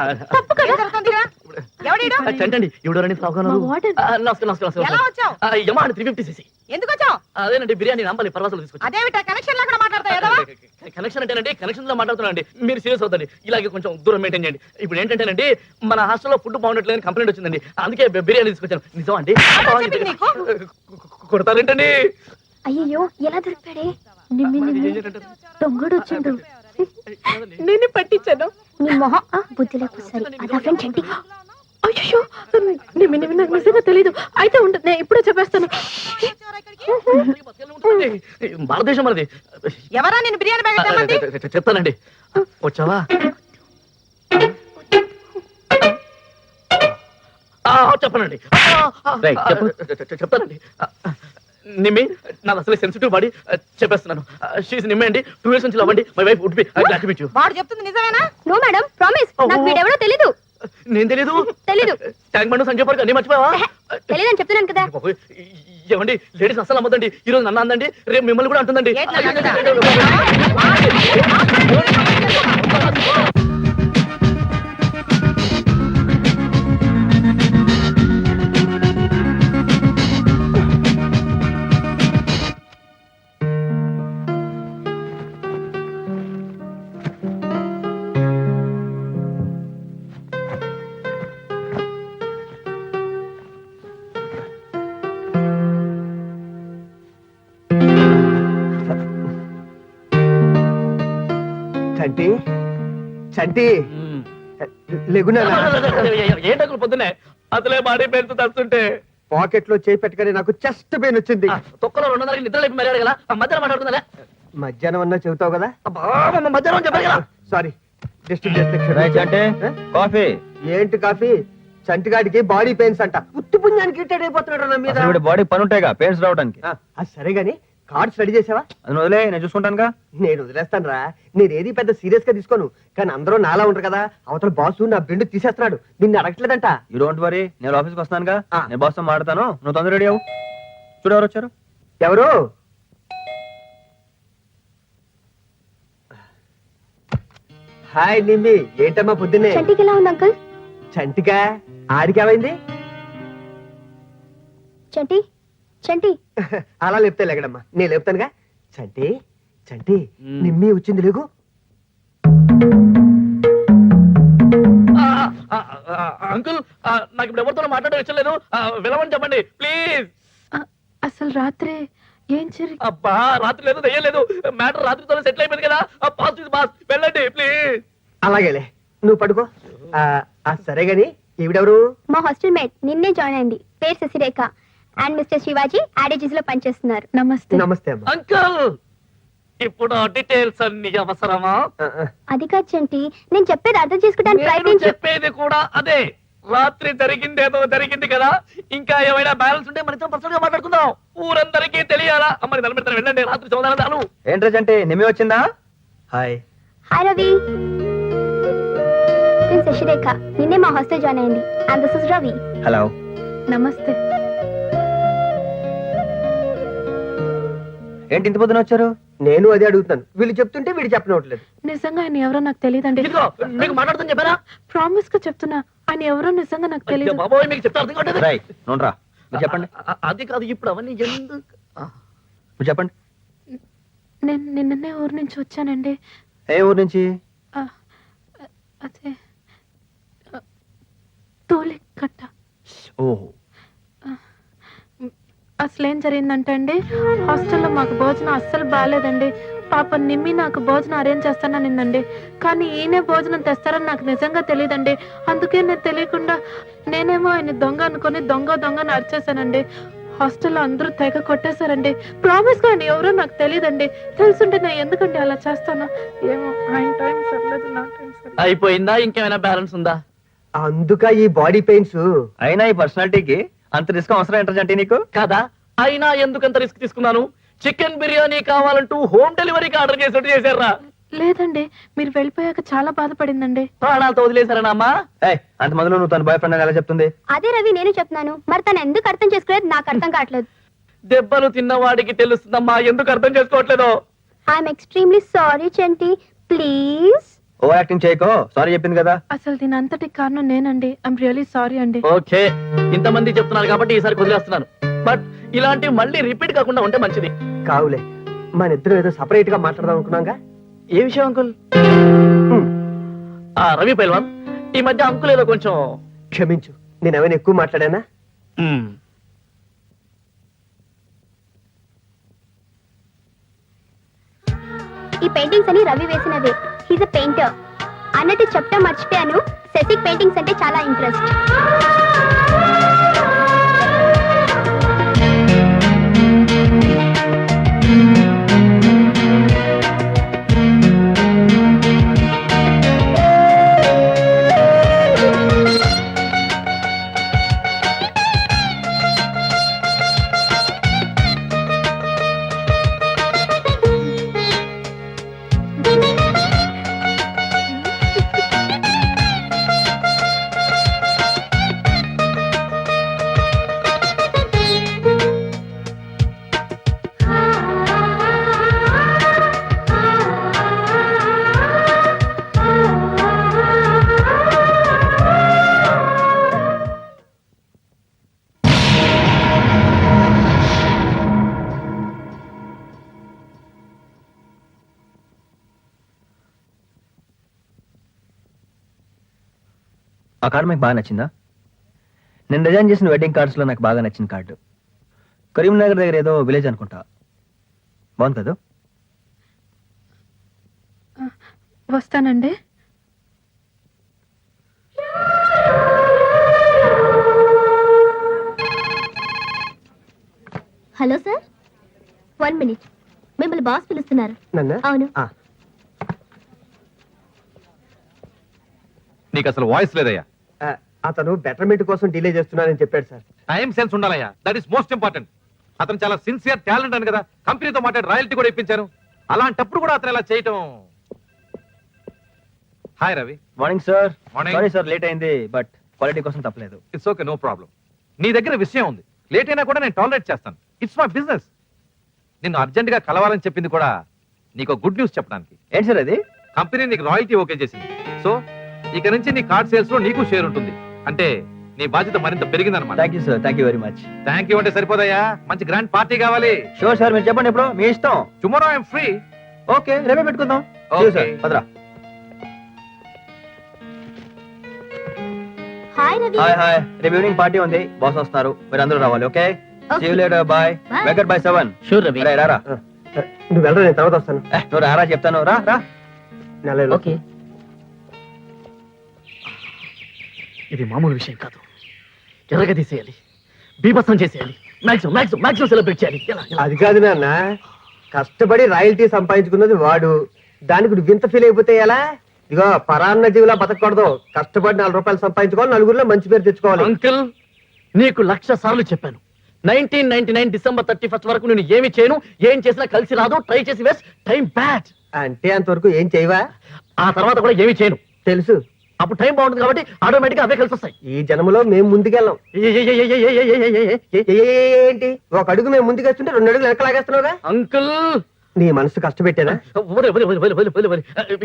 చంటండి ఎవడోరండి మా వార్డెన్. ఎలా వచ్చావు? యమాని 350cc ఎందుకు వచ్చావు? అదేనండి బిర్యానీ నంబలి పర్వాసలు తీసుకొచ్చి అదేమిటా కనెక్షన్ లో కూడా మాట్లాడతావు కనెక్షన్ అంటేనండి కనెక్షన్ లో మాట్లాడుతున్నాండి మీరు సీరియస్ అవుతండి ఇలాగే కొంచెం దూరం మెయింటైన్ చేయండి ఇప్పుడు ఏంటంటేనండి మన హాస్టల్లో ఫుడ్ బాగుండట్లేదని కంప్లైంట్ వచ్చిందండి అందుకే బిర్యానీ తీసుకొచ్చాను నిజం అండి కొడతారేంటండి అయ్యో ఎలా దొరికాడే? దొంగడు వచ్చిండు. నేను పట్టించాను. నీ మొహం బుద్ధి లేకొస్తాయి అదా ఫ్రెండ్ చంటి. అయ్యో నిమ్మి నాకు నిజంగా తెలీదు. అయితే ఉంటుంది నేను ఇప్పుడే చెప్పేస్తాను. భారతదేశం మనది ఎవరా నేను బిర్యానీ బ్యాగ్ తెమ్మంది? చెప్తానండి వచ్చావా చెప్పనండి చెప్తానండి నిమ్మి నాది అసలు సెన్సిటివ్ బాడీ చెప్పేస్తున్నాను షీస్ నిమ్మే అండి 2 years నుంచి లవ్ అండి my wife would be glad to meet you. వాడు చెప్తుంది నిజమేనా? నో మేడం ప్రామిస్ నాకు వీడెవడో తెలీదు. నేను తెలీదు తెలీదు. ట్యాంక్ బండ్ సంజయ్ పార్క్ అన్ని మర్చిపోయావా? తెలీదని చెప్తున్నాను కదా. ఏమండి లేడీస్ అసలు అమ్మదండి ఈ రోజు నన్ను అందండి రేపు మిమ్మల్ని కూడా అంటుందండి. ఏంటి నన్ను అంటుందా? చంటి చంటి లెగునా ఏంటో పొద్దునే అసలే బాడీ పెయిన్ తస్తుంటే పాకెట్ లో చేయి పెట్టుకొని నాకు చెస్ట్ పెయిన్ వచ్చింది. తొక్కలో 200 నిద్ర లేపి మర్యాద కదా మధ్యాహ్నం మాట్లాడుతుందా మధ్యాహ్నం అన్నా చెబుతావు కదా. మధ్యాహ్నం చెప్పారు కదా. సారీ డిస్టర్బ్ చేస్తే కాఫీ ఏంటి కాఫీ? చంటిగాడికి బాడీ పెయిన్స్ అంట. ఉత్తి పుణ్యానికి ఇట్టేట్ అయిపోతున్నాడు నా మీద. బాడీ పని ఉంటాయిగా పెయిన్స్ రావడానికి. అది సరే గాని కార్డ్స్ రెడీ చేసావా? అది వదిలే నేను చూసుకుంటానుగా. నేను వదిలేస్తాను రా. నేనేది పెద్ద సీరియస్ గా తీసుకోను కానీ అందరూ నాలా ఉంటారు కదా. అవతల బాసు నా బెండు తీసేస్తున్నాడు. నిన్ను అడగట్లేదంట. యూ డోంట్ వరీ నేను ఆఫీస్కి వస్తానుగా. ఆ. నేను బాస్తో మాట్లాడతాను నువ్వు తొందర రెడీ అవ్వు. చూడు ఎవరు వచ్చారు. ఎవరు? హాయ్ నిమ్మి ఏంటమ్మా పొద్దున్నే? చంటికి ఎలా ఉంది అంకుల్? చంటిగా ఆడికేమైంది? చంటి చంటి అలా లేపుతా లేకడమ్మా నేను లేపుతానుగా. చంటి చంటి నిమ్మి వచ్చింది లేకు. అంకుల్ నాకు ఇప్పుడు ఎవరితో మాట్లాడడం ఇష్టం లేదు వెళ్ళమని చెప్పండి ప్లీజ్. అసలు రాత్రి ఏం జరిగి అబ్బా రాత్రి లేదు దయ్యలేదు మ్యాటర్ రాత్రితో సెటిల్ అయిపోయింది కదా బాస్ వెళ్ళండి ప్లీజ్. అలాగేలే నువ్వు పడుకో. సరే గాని ఈవిడెవరు? మా హాస్టల్ మేట్ నిన్నే జాయిన్ అయింది. పేరు శశిరేఖ అండ్ మిస్టర్ శివాజీ యాడేజెస్ లో పనిచేస్తున్నారు. నమస్తే. నమస్తే అమ్మా. అంకుల్ ఇప్పుడు డీటెయిల్స్ అన్ని అవసరమా? అది కాదు చంటి నేను చెప్పేది అర్థం చేసుకోవడానికి నేను ప్రయత్నించు. చెప్పేది కూడా అదే. రాత్రి జరిగింది ఏదో జరిగింది కదా ఇంకా ఏమైనా బ్యాలెన్స్ ఉంటే మనతో పర్సనల్ గా మాట్లాడుకుందాం. ఊరందరికీ తెలియాలా? అమ్మని నిలబెడతాను వెళ్ళండి రాత్రి చదువుతాను. ఏంట్రా అంటే నిమ్మి వచ్చిందా? హాయ్. హాయ్ రవి. నేను శశిరేఖ నిన్నే మా హాస్టల్ జాయిన్ అయింది and this is Ravi. Hello. నమస్తే. ఏంటి ఇంత పొద్దున వచ్చారు? నేను అదే అడుగుతాను. వీళ్ళు చెప్తుంటే వీడు చెప్పనవట్లేదు. నిజంగా ఆయన ఎవరో నాకు తెలియదండి. ఇదిగో మీకు మాట్లాడుతాను చెప్పారా? ప్రామిస్ గా చెప్తున్నా ఆయన ఎవరో నిజంగా నాకు తెలియదు. బాబోయ్ మీకు చెప్తే అర్థం కావట్లేదు. రై నోన్రా మీరు చెప్పండి. అది కాదు ఇప్పుడు అవన్నీ ఎందుకు మీరు చెప్పండి. నేను నిన్ననే ఊరు నుంచి వచ్చానండి. ఏ ఊరు నుంచి? ఆ, అదే తోలికట్ట. ఓహో. అసలు ఏం జరిగిందంటే అండి హాస్టల్లో మాకు భోజనం అస్సలు బాగాలేదండి. పాప నిమ్మి నాకు భోజనం అరేంజ్ చేస్తాననిందండి కానీ ఈయనే భోజనం తెస్తారని నాకు నిజంగా తెలియదండి. అందుకే నేను తెలియకుండా నేనేమో ఆయన దొంగ అనుకుని దొంగని అరిచేశానండి. హాస్టల్లో అందరూ తెగ కొట్టేశారండి. ప్రామిస్ గా ఆయన ఎవరో నాకు తెలియదండి. తెలుసుంటే నేను ఎందుకంటే అలా చేస్తాను ఏమో. ఆయన టైం సర్లేదు నా టైం సర్లేదు. అయిపోయిందా ఇంకేమైనా బ్యాలెన్స్ ఉందా? అందుక ఈ బాడీ పెయిన్స్. అయినా ఈ పర్సనాలిటీకి అంత రిస్క్ అవసరం ఏంటంటే నీకు? కదా అయినా ఎందుకంత రిస్క్ తీసుకున్నాను? చికెన్ బిర్యానీ కావాలంటూ హోమ్ డెలివరీకి ఆర్డర్ చేసినట్టు చేశారా? లేదండి, మీరు వెళ్ళిపోయాక చాలా బాధపడిందండి. ప్రాణాలతో వదిలేశారనా అమ్మా? ఏయ్, అంత మొదలు నువ్వు తన బాయ్ ఫ్రెండ్ అని ఎలా చెప్తుంది? అదే రవి నేను చెప్తున్నాను, మరి తను ఎందుకు అర్థం చేసుకోలేదు నాకు అర్థం కావట్లేదు. దెబ్బలు తిన్నవాడికి తెలుస్తుందమ్మా ఎందుకు అర్థం చేసుకోవట్లేదు. I'm extremely sorry Chanti, please. Over acting చేయకో, సారీ చెప్పింది కదా. అసలు దీని అంతటికి కారణం నేనండి. ఐఎమ్ రియలీ సారీ అండి. ఓకే, ఇంతమంది చెప్తున్నారు కాబట్టి ఈసారి వదిలేస్తున్నాను. బట్ ఇలాంటివి మళ్ళీ రిపీట్ కాకుండా ఉంటే మంచిది. కావులే, మన ఇద్దరం ఏదో సపరేట్ గా మాట్లాడదాం అనుకున్నాగా. ఏ విషయం అంకుల్? రవి పైల్వాన్, ఈ మధ్య అంకుల్ ఏదో కొంచెం క్షమించు, నేను ఏమైనా ఎక్కువ మాట్లాడానా? ఈ పెయింటింగ్స్ అని రవి వేసినవే. హీస్ ఎ పెయింటర్ అన్నట్టు చెప్పడం మర్చిపోయాను. శశిక్ పెయింటింగ్స్ అంటే చాలా ఇంట్రెస్ట్. ఆ కార్డు మీకు బాగా నచ్చిందా? నేను డిజైన్ చేసిన వెడ్డింగ్ కార్డ్స్ లో నాకు బాగా నచ్చిన కార్డు కరీంనగర్ దగ్గర ఏదో విలేజ్ అనుకుంటా. బాగుంది కదా? వస్తానండి. Hello sir, 1 minute. మిమ్మల్ని బాస్ పిలుస్తున్నారు. నన్ను అవును. నీకు అసలు వాయిస్ లేదయ్యా. అతను బెటర్మెంట్ కోసం డిలే చేస్తున్నానని చెప్పాడు సార్. టైం సెన్స్ ఉండాలయ్యా, దట్ ఈస్ మోస్ట్ ఇంపార్టెంట్. అతను చాలా సిన్సియర్ టాలెంట్ అని కదా కంపెనీతో మాట్లాడి రాయల్టీ కూడా ఇప్పించాను. అలాంటప్పుడు కూడా అతను ఇలా చేయటం. Hi Ravi. Morning sir. Morning. Sorry sir, late అయింది, బట్ క్వాలిటీ కోసం తప్పలేదు. It's okay, no problem. నీ దగ్గర విషయం ఉంది, లేట్ అయినా కూడా నేను టాలరేట్ చేస్తాను. It's my business. నిన్ను అర్జెంట్ గా కలవాలని చెప్పింది కూడా నీకు గుడ్ న్యూస్ చెప్పడానికి. ఏంటి సార్ అది? కంపెనీ నీకు రాయల్టీ ఓకే చేసింది. సో ఇక నుంచి నీ కార్డ్ సేల్స్ లో నీకు షేర్ ఉంటుంది. అంటే నీ బాధ్యత మరింత పెరిగిందన్నమాట. Thank you sir, thank you very much. Thank you అంటే సరిపోదయ్యా, మంచి గ్రాండ్ పార్టీ కావాలి. షూర్ సార్, మీరు చెప్పండి ఎప్పుడు, మీ ఇష్టం. Tomorrow I'm free. ఓకే, రేపే పెట్టుకుందాం. Okay. సార్ పదరా. హాయ్ రవి. హాయ్ హాయ్, రేపు ఈవినింగ్ పార్టీ ఉంది, బాస్ వస్తున్నారు, మీరు అందరూ రావాలి. Okay, see you later, bye. Bye. వెకట్ బై 7. షూర్ రవి. రారా. నువ్వు వెళ్ళరా, నేను తర్వాత వస్తాను. నువ్వు రారా చెప్తాను, రా రా. నెలలో ఓకే, ఇది మామూలు విషయం కాదు. ఎర్రగా తీసేయాలి, బీభత్సం చేసేయాలి, మాక్సిమం మాక్సిమం మాక్సిమం సెలబ్రేట్ చేయాలి. ఎలా ఎలా? అది కాదు నాన్న, కష్టపడి రాయల్టీ సంపాదించుకున్నది వాడు, దానికి నువ్వు వింత ఫీల్ అయిపోతే ఎలా? ఇదిగో పరాన్న జీవులా బతకూడదు, కష్టపడి 4 రూపాయలు సంపాదించుకోవాలి, నలుగురిలో మంచి పేరు తెచ్చుకోవాలి. అంకుల్, నీకు 1,00,000 సార్లు చెప్పాను, 1999 డిసెంబర్ 31 వరకు నేను ఏమి చేయను, ఏం చేసినా కలిసి రాదు, ట్రై చేసి వేస్ట్ టైం బ్యాడ్. అంటే అంతవరకు ఏం చేయవా? ఆ తర్వాత కూడా ఏమి చేయను. తెలుసు, అప్పుడు టైం బాగుంటుంది కాబట్టి ఆటోమేటిక్ గా అవే కలిసి వస్తాయి. ఈ జన్మలో మేము ముందుకెళ్ళాం. ఏంటి, ఒక అడుగు మేము ముందుకేస్తుంటే 2 అడుగులు వెనకలాగేస్తున్నావుగా. అంకుల్, నీ మనసు కష్టపెట్టేనా?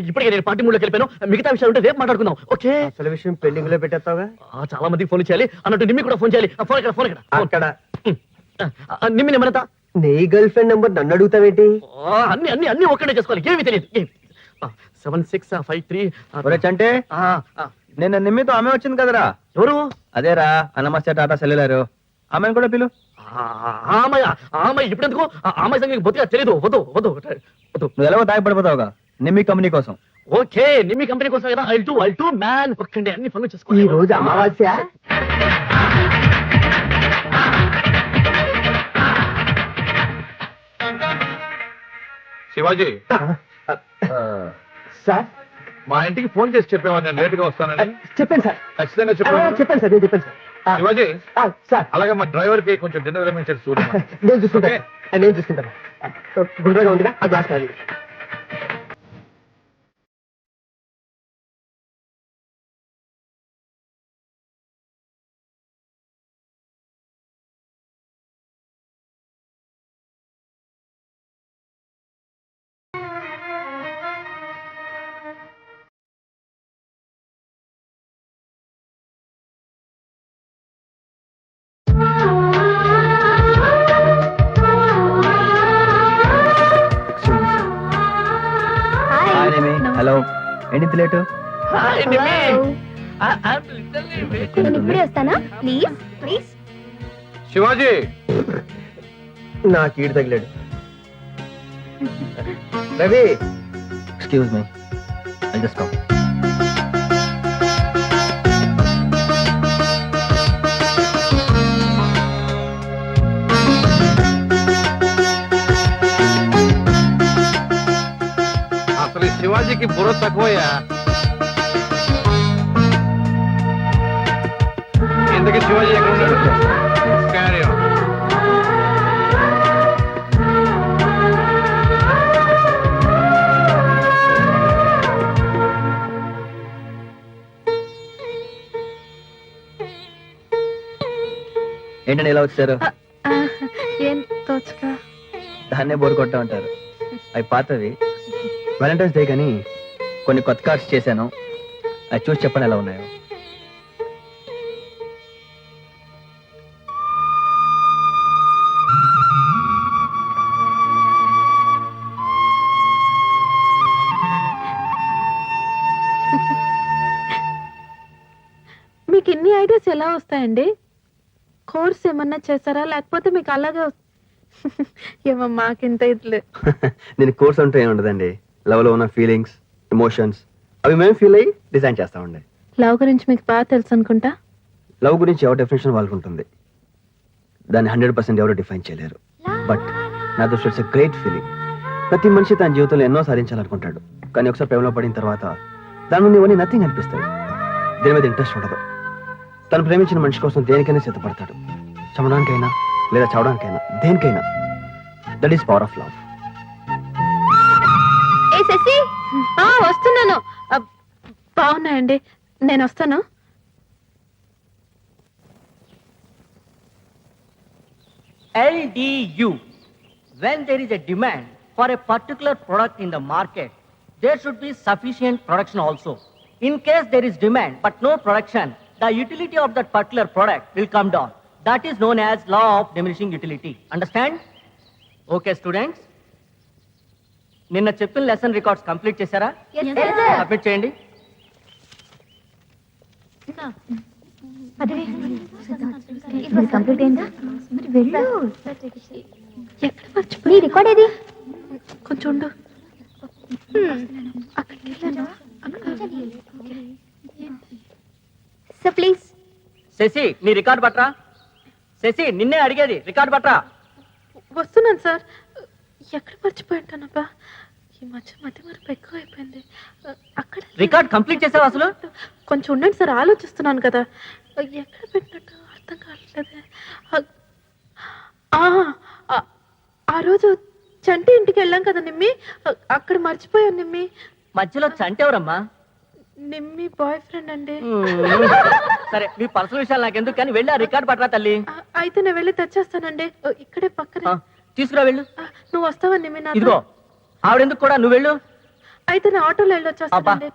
ఇప్పటికే నేను పార్టీ మూడ్లోకి వెళ్ళిపోయాను. మిగతా విషయాలు ఉంటే రేపు మాట్లాడుకుందాం. ఓకే, అసలు విషయం పెండింగ్ లో పెట్టేస్తావుగా. చాలా మందికి ఫోన్ చేయాలి అన్నట్టు నిమ్మి కూడా ఫోన్ చేయాలి. ఫోన్ ఇక్కడ, ఫోన్ ఇక్కడ. అక్కడ నిమ్మి నెంబర్. నీ గర్ల్ ఫ్రెండ్ నెంబర్ నన్ను అడుగుతావేంటి? అన్ని అన్ని అన్ని ఒక్కడే చేసుకోవాలి, ఏమి తెలియదు. 7653. అంటే నేను నిమ్మితో ఆమె వచ్చింది కదరా. ఎవరు? అదేరా, నమస్తే టాటా సెల్యులారు. ఆమెను కూడా పిలు. ఆమె ఇప్పుడెందుకు? ఆమె సంగతి బొత్తిగా తెలీదు. వద్దు వద్దు వద్దు. నువ్వు ఎలాగో తాగిపడిపోతావుగా నిమ్మి కంపెనీ కోసం. ఓకే, నిమ్మి కంపెనీ కోసం కదా. ఐ టూ మ్యాన్ ఒక్కండి అన్ని పనులు ఈ చేసుకోవాలి. రోజు అమావాస్య. శివాజీ, సార్, మా ఇంటికి ఫోన్ చేసి చెప్పావా నేను లేట్ గా వస్తానని? చెప్పాను సార్. ఖచ్చితంగా చెప్పాను సార్, నేను చెప్పాను సార్. శివాజీ, సార్, అలాగే మా డ్రైవర్ కి కొంచెం డిన్నర్ అరేంజ్ చూడమ్మా. నేను చూసుకుంటాను, నేను చూసుకుంటాను. గుండ్రగా ఉందిగా ఆ గ్లాస్ కాదు. ఏంటి ఇంత లేటు నేను ఇప్పుడే వస్తానా ప్లీజ్ ప్లీజ్. శివాజీ నాకు ఈడు తగిలాడు. Ravi excuse me I just come. అసలు ఈ శివాజీకి బుర్ర తక్కువయ్యా. ఇంతకీ శివాజీ ఎక్కడ ఉన్నాడు? Carry on. ఏంటండి ఇలా వచ్చారు? ఏం తోచగా. దాన్నే బోర్ కొట్టా ఉంటారు. అవి పాతవి, వాలంటైన్స్ డే కానీ కొన్ని కొత్త కార్డ్స్ చేశాను. అది చూసి చెప్పండి ఎలా ఉన్నాయో. మీకు ఇన్ని ఐడియాస్ ఎలా వస్తాయండి? కోర్స్ ఏమన్నా చేస్తారా లేకపోతే మీకు అలాగే ఏమో మాకింత ఇట్లే. దీని కోర్స్ అంటూ ఏమి ఉండదండి. లవ్లో ఉన్న ఫీలింగ్స్, ఎమోషన్స్ అవి మేము ఫీల్ అయ్యి డిజైన్ చేస్తామండి. లవ్ గురించి మీకు బాగా తెలుసు అనుకుంటా. లవ్ గురించి ఎవరి డెఫినేషన్ వాళ్ళకు ఉంటుంది. దాన్ని 100% ఎవరు డిఫైన్ చేయలేరు. బట్ నా దృష్టి ఇట్స్ గ్రేట్ ఫీలింగ్. ప్రతి మనిషి తన జీవితంలో ఎన్నో సాధించాలనుకుంటాడు, కానీ ఒకసారి ప్రేమలో పడిన తర్వాత దాని ముందు ఇవన్నీ నథింగ్ అనిపిస్తాయి. దేని మీద ఇంట్రెస్ట్ ఉండదు. తను ప్రేమించిన మనిషి కోసం దేనికైనా సిద్ధపడతాడు. చమడానికైనా లేదా చావడానికైనా, దేనికైనా. That is power of love. ఏ శశి వస్తున్నాను. బాగున్నాయండి, నేను వస్తాను. LDU. When there is a demand for a particular product in the market, there should be sufficient production also. In case there is demand but no production, the utility of that particular product will come down. That is known as law of diminishing utility. Understand? Okay, students. నిన్న చెప్పిన lesson records complete చేశారా? Submit చేయండి. Complete అయిందా? మరి వెళ్ళు. ఎక్కడ మర్చిపో. నీ రికార్డ్ ఏది? కొంచెం ఉండు. అక్కడికి వెళ్ళాను. So please. శశి నీ రికార్డ్ పట్రా. శశి నిన్నే అడిగేది, రికార్డ్ పట్రా. వస్తున్నాను సార్. ఎక్కడ మర్చిపోయి ఉంటానబ్బా. ఈ మధ్య మరపు ఎక్కువ అయిపోయింది. అక్కడ రికార్డ్ కంప్లీట్ చేసావా అసలు? కొంచెం ఉండండి సార్, ఆలోచిస్తున్నాను కదా. ఎక్కడ పెట్టినట్టు అర్థం కావట్లేదే. ఆ రోజు చంటి ఇంటికి వెళ్ళాం కదా నిమ్మి, అక్కడ మర్చిపోయాను నిమ్మి. మధ్యలో చంటి ఎవరమ్మా? నిమ్మి బాయ్ ఫ్రెండ్ అండి. సరే మీ పర్సనల్ విషయాలు నాకెందుకు, కానీ వెళ్ళి ఆ రికార్డ్ పట్రా తల్లి. అయితే నేను వెళ్ళి తెచ్చేస్తానండి. ఇక్కడే పక్కనే. తీసుకురా వెళ్ళు. నువ్వు వస్తావా నిమ్మి? ఇదిగో ఆవిడెందుకు కూడా, నువ్వు వెళ్ళు. అయితే నేను ఆటోలో అబ్బా వెళ్ళొచ్చేస్తానండి.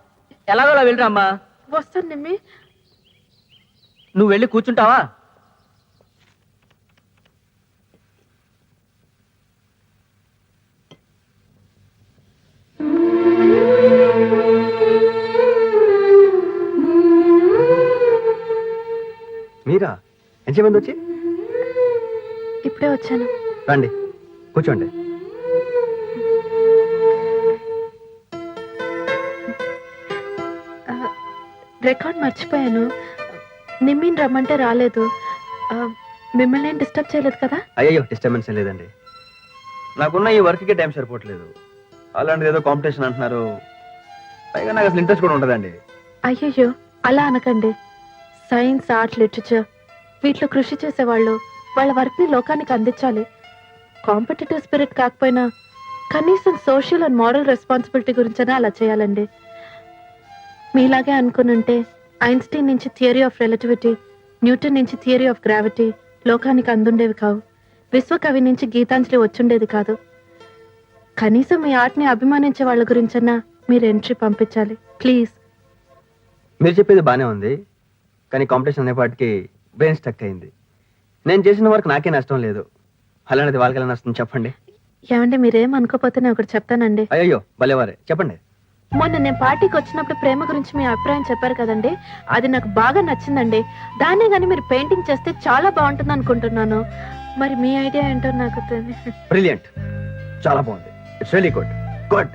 ఎలాగోలా వెళ్ళరా అమ్మా. వస్తాను నిమ్మి. నువ్వు వెళ్ళి కూర్చుంటావా? మీరా? ఎంతసేపు వచ్చి? ఇప్పుడే వచ్చాను. రండి కూర్చోండి. రికార్డ్ మర్చిపోయాను. నిమ్మిని రమ్మంటే రాలేదు. మిమ్మల్ని ఏం డిస్టర్బ్ చేయలేదు కదా? అయ్యో డిస్టర్బెన్స్ ఏం లేదండి. నాకున్న ఈ వర్క్కి టైం సరిపోవట్లేదు. అలాంటిది ఏదో కాంపిటీషన్ అంటున్నారు. పైగా నాకు అసలు ఇంట్రెస్ట్ కూడా ఉండదండి. అయ్యయ్యో అలా అనకండి. సైన్స్, ఆర్ట్, లిటరేచర్ వీటిలో కృషి చేసేవాళ్ళు వాళ్ళ వర్క్ని లోకానికి అందించాలి. కాంపిటేటివ్ స్పిరిట్ కాకపోయినా కనీసం సోషల్ అండ్ మారల్ రెస్పాన్సిబిలిటీ గురించైనా అలా చేయాలండి. మీలాగే అనుకునుంటే ఐన్స్టీన్ నుంచి థియరీ ఆఫ్ రిలేటివిటీ, న్యూటన్ నుంచి థియరీ ఆఫ్ గ్రావిటీ లోకానికి అందుండేవి కావు. విశ్వకవి నుంచి గీతాంజలి వచ్చుండేది కాదు. కనీసం మీ ఆర్ట్ని అభిమానించే వాళ్ళ గురించైనా మీరు ఎంట్రీ పంపించాలి ప్లీజ్. మీరు చెప్పేది బాగానే ఉంది, కానీ కాంపిటీషన్ అనేపాటికి బ్రెయిన్ స్టక్ అయింది. నేను చేసిన వర్క్ నాకే నష్టం లేదు, అలాంటిది వాళ్ళకి ఎలా నష్టం చెప్పండి. ఏమంటే మీరేం అనుకోపోతే నేను ఒకటి చెప్తానండి. అయ్యో భలేవారే, చెప్పండి. మొన్న నేను పార్టీకి వచ్చినప్పుడు ప్రేమ గురించి మీ అభిప్రాయం చెప్పారు కదండి, అది నాకు బాగా నచ్చిందండి. దాన్నే కానీ మీరు పెయింటింగ్ చేస్తే చాలా బాగుంటుంది అనుకుంటున్నాను. మరి మీ ఐడియా ఏంటో నాకు తెలియదు. బ్రిలియంట్, చాలా బాగుంది. It's really good. గుడ్.